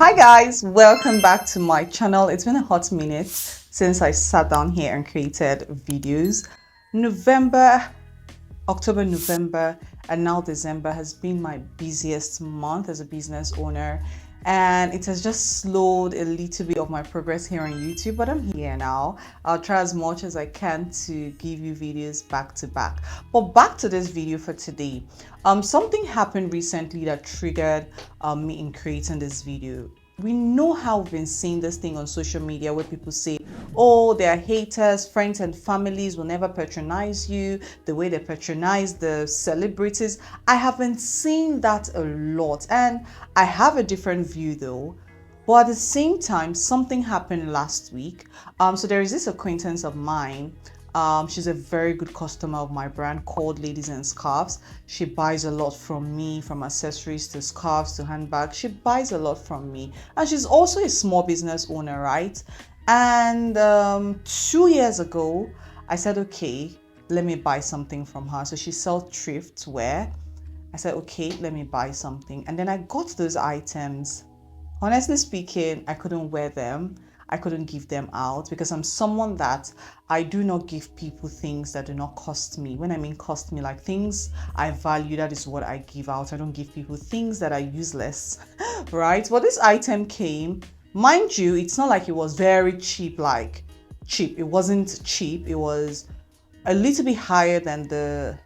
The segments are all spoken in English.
Hi guys, welcome back to my channel. It's been a hot minute since I sat down here and created videos. October, November, and now December has been my busiest month as a business owner, and it has just slowed a little bit of my progress here on YouTube, but I'm here now. I'll try as much as I can to give you videos back to back. But back to this video for today. Something happened recently that triggered me in creating this video. We know how we've been seeing this thing on social media where people say, oh, they are haters, friends and families will never patronize you the way they patronize the celebrities. I haven't seen that a lot, and I have a different view though. But at the same time, something happened last week. So there is this acquaintance of mine. She's a very good customer of my brand called Ladies and Scarves. She buys a lot from me, from accessories to scarves to handbags. She buys a lot from me, and she's also a small business owner, right? And 2 years ago, I said, okay, let me buy something from her. So she sells thrift wear. I said, okay, let me buy something. And then I got those items. Honestly speaking, I couldn't wear them. I couldn't give them out because I'm someone that I do not give people things that do not cost me. When I mean cost me, like things I value, that is what I give out. I don't give people things that are useless, right? But this item came, mind you, it's not like it was very cheap, like cheap. It wasn't cheap. It was a little bit higher than the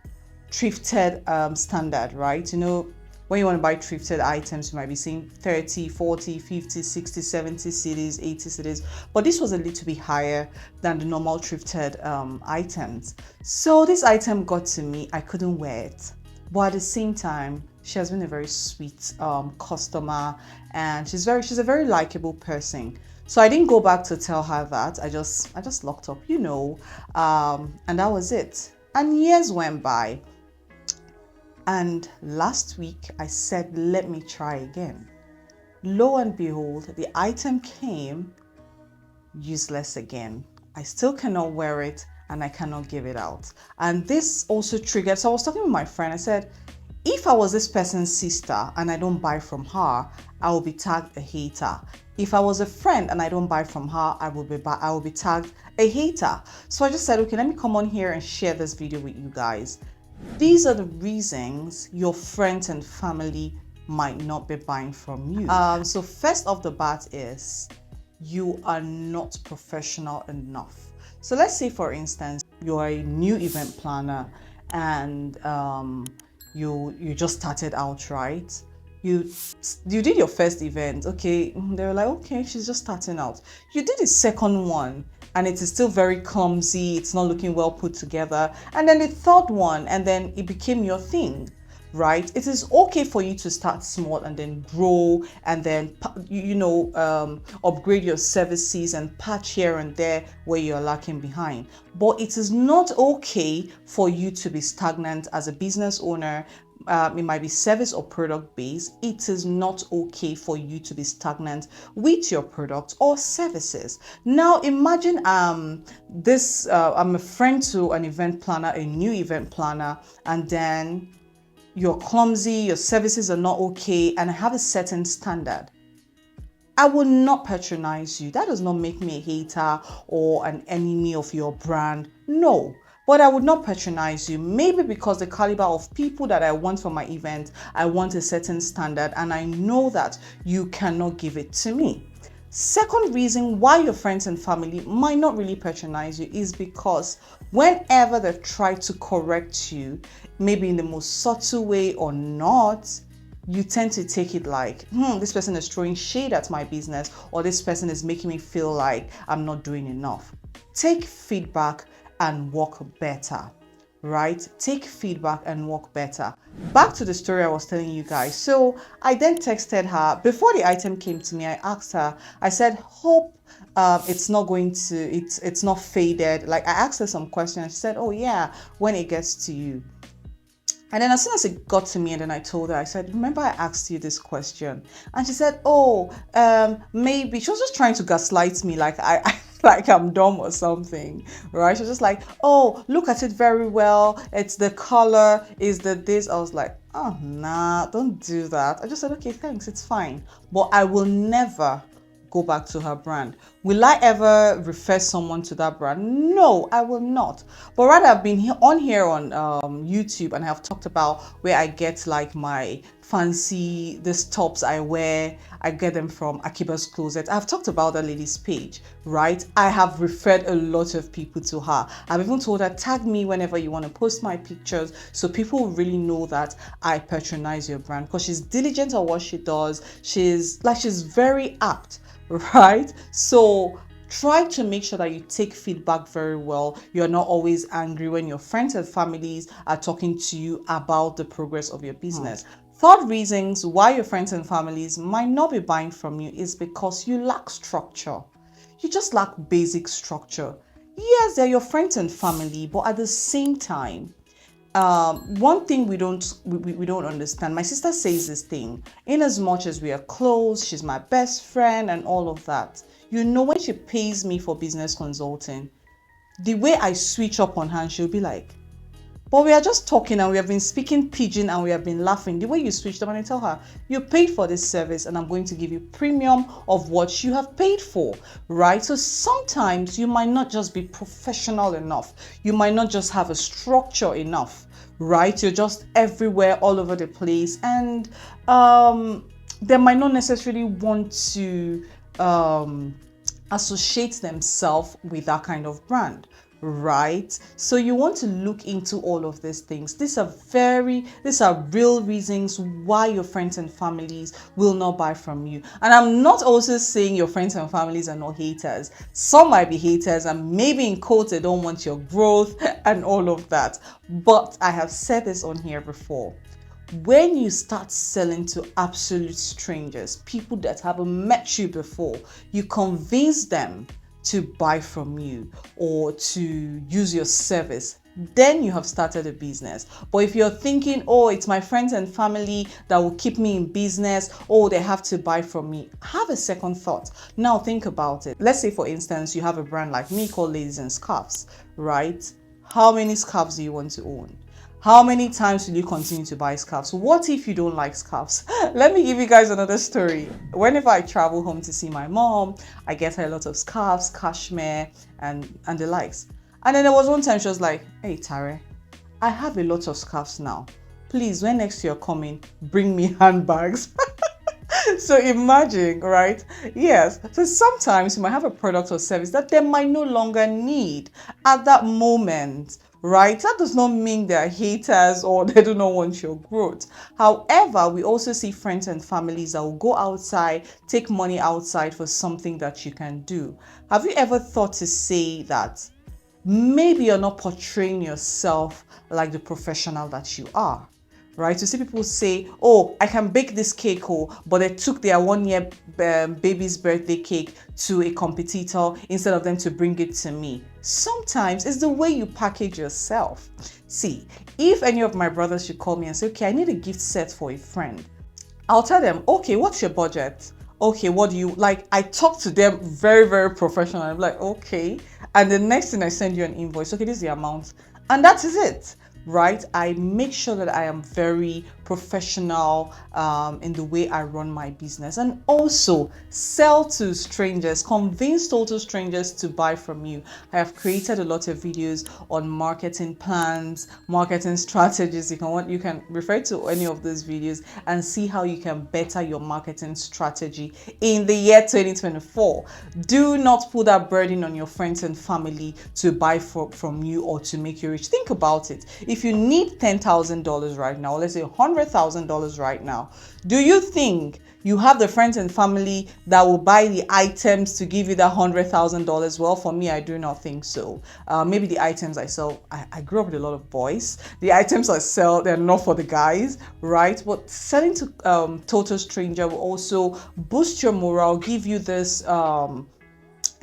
thrifted standard, right? You know, when you want to buy thrifted items, you might be seeing 30, 40, 50, 60, 70 cedis, 80 cedis. But this was a little bit higher than the normal thrifted items. So this item got to me. I couldn't wear it. But at the same time, she has been a very sweet customer, and she's a very likable person. So I didn't go back to tell her that. I just locked up, you know, and that was it. And years went by. And last week I said, let me try again. Lo and behold, the item came useless again. I still cannot wear it and I cannot give it out. And this also triggered. So I was talking with my friend. I said, if I was this person's sister and I don't buy from her, I will be tagged a hater. If I was a friend and I don't buy from her, I will be tagged a hater. So I just said, okay, let me come on here and share this video with you guys. These are the reasons your friends and family might not be buying from you. So first off the bat is you are not professional enough. So let's say, for instance, you're a new event planner and you just started out, right? You did your first event, okay? They were like, okay, she's just starting out. You did the second one, and it is still very clumsy. It's not looking well put together. And then the third one, and then it became your thing, right? It is okay for you to start small and then grow and then, upgrade your services and patch here and there where you're lacking behind. But it is not okay for you to be stagnant as a business owner. It might be service or product based. It is not okay for you to be stagnant with your products or services. Now imagine I'm a friend to an event planner, a new event planner, and then you're clumsy, your services are not okay, and I have a certain standard. I will not patronize you. That does not make me a hater or an enemy of your brand. No. But I would not patronize you, maybe because the caliber of people that I want for my event, I want a certain standard, and I know that you cannot give it to me. Second reason why your friends and family might not really patronize you is because whenever they try to correct you, maybe in the most subtle way or not, you tend to take it like, this person is throwing shade at my business, or this person is making me feel like I'm not doing enough. Take feedback and work better, right? Take feedback and work better. Back to the story I was telling you guys. So I then texted her before the item came to me. I asked her, I said, hope it's not faded. Like I asked her some questions. She said, oh yeah, when it gets to you. And then as soon as it got to me, and then I told her, I said, remember I asked you this question? And she said, oh, maybe. She was just trying to gaslight me like like I'm dumb or something, right? She was just like, oh, look at it very well. It's the color, is the this. I was like, oh, nah, don't do that. I just said, okay, thanks, it's fine. But I will never go back to her brand. Will I ever refer someone to that brand? No, I will not. But rather, I've been on here on YouTube, and I've talked about where I get like my fancy, these tops I wear. I get them from Akiba's Closet. I've talked about that lady's page, right? I have referred a lot of people to her. I've even told her, tag me whenever you want to post my pictures, so people really know that I patronize your brand, because she's diligent at what she does. She's very apt, right? So try to make sure that you take feedback very well. You're not always angry when your friends and families are talking to you about the progress of your business. Third reasons why your friends and families might not be buying from you is because you lack structure. You just lack basic structure. Yes, they're your friends and family, but at the same time, one thing we don't understand. My sister says this thing: in as much as we are close, she's my best friend and all of that. You know, when she pays me for business consulting, the way I switch up on her, and she'll be like, but we are just talking and we have been speaking pidgin and we have been laughing. The way you switched up, and I tell her, you paid for this service and I'm going to give you premium of what you have paid for, right? So sometimes you might not just be professional enough. You might not just have a structure enough, right? You're just everywhere, all over the place. And they might not necessarily want to associate themselves with that kind of brand, right? So you want to look into all of these things. These are real reasons why your friends and families will not buy from you. And I'm not also saying your friends and families are not haters. Some might be haters, and maybe in quotes they don't want your growth and all of that. But I have said this on here before. When you start selling to absolute strangers, people that haven't met you before, you convince them to buy from you or to use your service, then you have started a business. But if you're thinking, oh, it's my friends and family that will keep me in business, oh, they have to buy from me, have a second thought. Now think about it. Let's say, for instance, you have a brand like me called Ladies and Scarves, right? How many scarves do you want to own? How many times will you continue to buy scarves? What if you don't like scarves? Let me give you guys another story. Whenever I travel home to see my mom, I get her a lot of scarves, cashmere, and the likes. And then there was one time she was like, hey, Tare, I have a lot of scarves now. Please, when next you're coming, bring me handbags. So imagine, right? Yes. So sometimes you might have a product or service that they might no longer need at that moment, right? That does not mean they're haters or they do not want your growth. However, we also see friends and families that will go outside, take money outside for something that you can do. Have you ever thought to say that maybe you're not portraying yourself like the professional that you are? Right? You see people say, oh, I can bake this cake, but they took their 1 year baby's birthday cake to a competitor instead of them to bring it to me. Sometimes it's the way you package yourself. See, if any of my brothers should call me and say, okay, I need a gift set for a friend, I'll tell them, okay, what's your budget? Okay, what do you like? I talk to them very, very professional. I'm like, okay. And the next thing, I send you an invoice. Okay, this is the amount. And that is it. Right? I make sure that I am very professional in the way I run my business, and also sell to strangers, convince total strangers to buy from you. I have created a lot of videos on marketing plans, marketing strategies. You can refer to any of those videos and see how you can better your marketing strategy in the year 2024. Do not put that burden on your friends and family to buy from you or to make you rich. Think about it. If you need $10,000 right now, let's say $100,000 right now, do you think you have the friends and family that will buy the items to give you that $100,000? Well, for me, I do not think so. Maybe the items I sell, I grew up with a lot of boys. The items I sell, they're not for the guys, right? But selling to total stranger will also boost your morale, give you this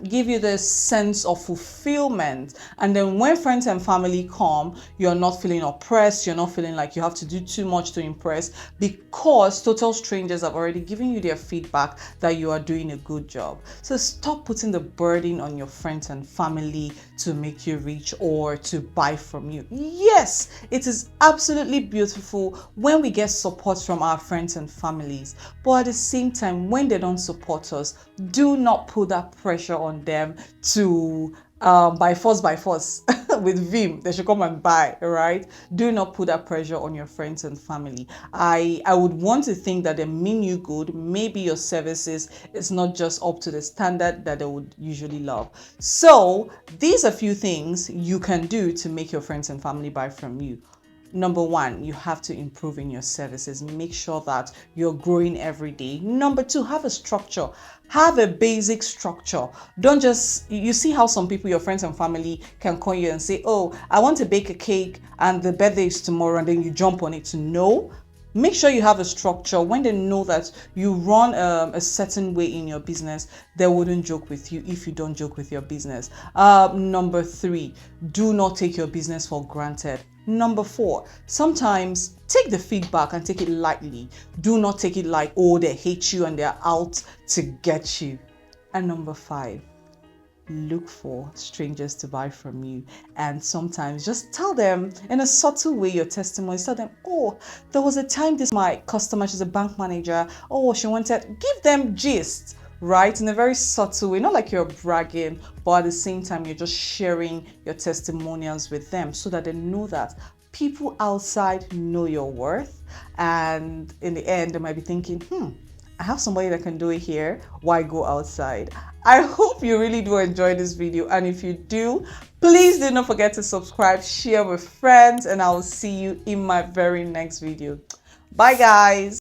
give you this sense of fulfillment. And then when friends and family come, you're not feeling oppressed, you're not feeling like you have to do too much to impress, because total strangers have already given you their feedback that you are doing a good job. So stop putting the burden on your friends and family to make you rich or to buy from you. Yes, it is absolutely beautiful when we get support from our friends and families, but at the same time, when they don't support us, do not put that pressure on them to by force with vim they should come and buy. Right? Do not put that pressure on your friends and family. I would want to think that they mean you good. Maybe your services is not just up to the standard that they would usually love. So these are few things you can do to make your friends and family buy from you. Number one, you have to improve in your services. Make sure that you're growing every day. Number two, have a structure. Have a basic structure. Don't just, you see how some people, your friends and family, can call you and say, oh, I want to bake a cake and the birthday is tomorrow, and then you jump on it. No. Make sure you have a structure. When they know that you run a certain way in your business, they wouldn't joke with you if you don't joke with your business. Number three, do not take your business for granted. Number four, sometimes take the feedback and take it lightly. Do not take it like, oh, they hate you and they're out to get you. And number five, look for strangers to buy from you, and sometimes just tell them in a subtle way your testimony. Tell them, oh, there was a time this my customer, she's a bank manager, oh, she wanted, give them gist, right, in a very subtle way, not like you're bragging, but at the same time you're just sharing your testimonials with them so that they know that people outside know your worth. And in the end they might be thinking, I have somebody that can do it here, why go outside? I hope you really do enjoy this video, and if you do, please do not forget to subscribe, share with friends, and I will see you in my very next video. Bye guys.